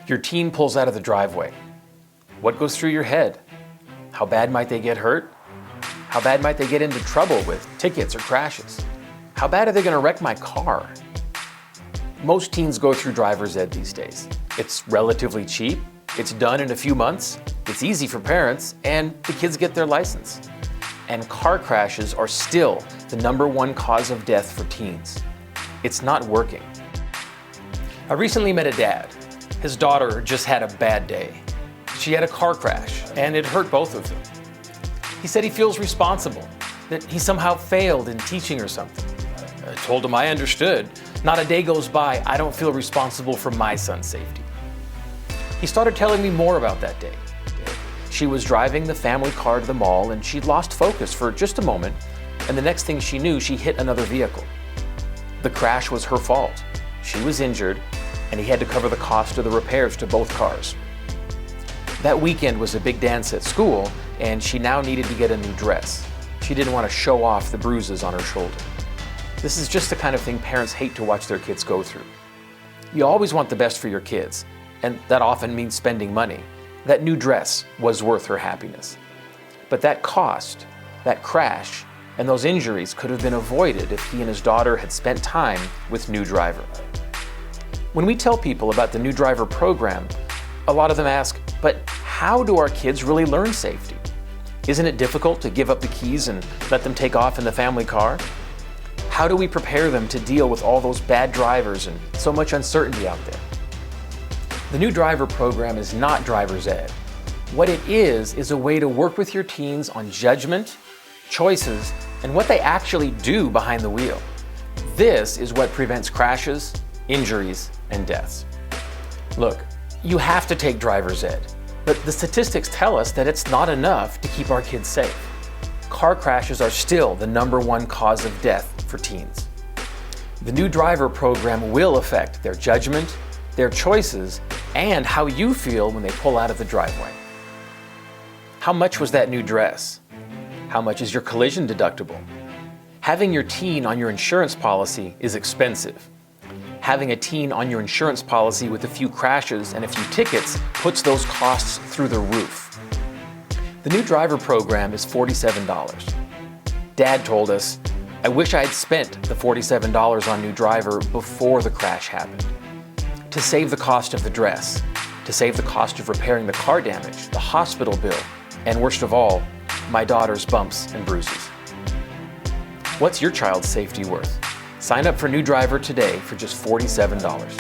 Your teen pulls out of the driveway. What goes through your head? How bad might they get hurt? How bad might they get into trouble with tickets or crashes? How bad are they going to wreck my car? Most teens go through driver's ed these days. It's relatively cheap, it's done in a few months, it's easy for parents, and the kids get their license. And car crashes are still the #1 cause of death for teens. It's not working. I recently met a dad. His daughter just had a bad day. She had a car crash, and it hurt both of them. He said he feels responsible, that he somehow failed in teaching her something. I told him I understood. Not a day goes by I don't feel responsible for my son's safety. He started telling me more about that day. She was driving the family car to the mall, and she'd lost focus for just a moment, and the next thing she knew, she hit another vehicle. The crash was her fault. She was injured, and he had to cover the cost of the repairs to both cars. That weekend was a big dance at school, and she now needed to get a new dress. She didn't want to show off the bruises on her shoulder. This is just the kind of thing parents hate to watch their kids go through. You always want the best for your kids, and that often means spending money. That new dress was worth her happiness. But that cost, that crash, and those injuries could have been avoided if he and his daughter had spent time with New Driver. When we tell people about the New Driver program, a lot of them ask, but how do our kids really learn safety? Isn't it difficult to give up the keys and let them take off in the family car? How do we prepare them to deal with all those bad drivers and so much uncertainty out there? The New Driver program is not driver's ed. What it is a way to work with your teens on judgment, choices, and what they actually do behind the wheel. This is what prevents crashes, injuries, and deaths. Look, you have to take driver's ed, but the statistics tell us that it's not enough to keep our kids safe. Car crashes are still the #1 cause of death for teens. The New Driver program will affect their judgment, their choices, and how you feel when they pull out of the driveway. How much was that new dress? How much is your collision deductible? Having your teen on your insurance policy is expensive. Having a teen on your insurance policy with a few crashes and a few tickets puts those costs through the roof. The New Driver program is $47. Dad told us, I wish I had spent the $47 on New Driver before the crash happened. To save the cost of the dress, to save the cost of repairing the car damage, the hospital bill, and worst of all, my daughter's bumps and bruises. What's your child's safety worth? Sign up for New Driver today for just $47.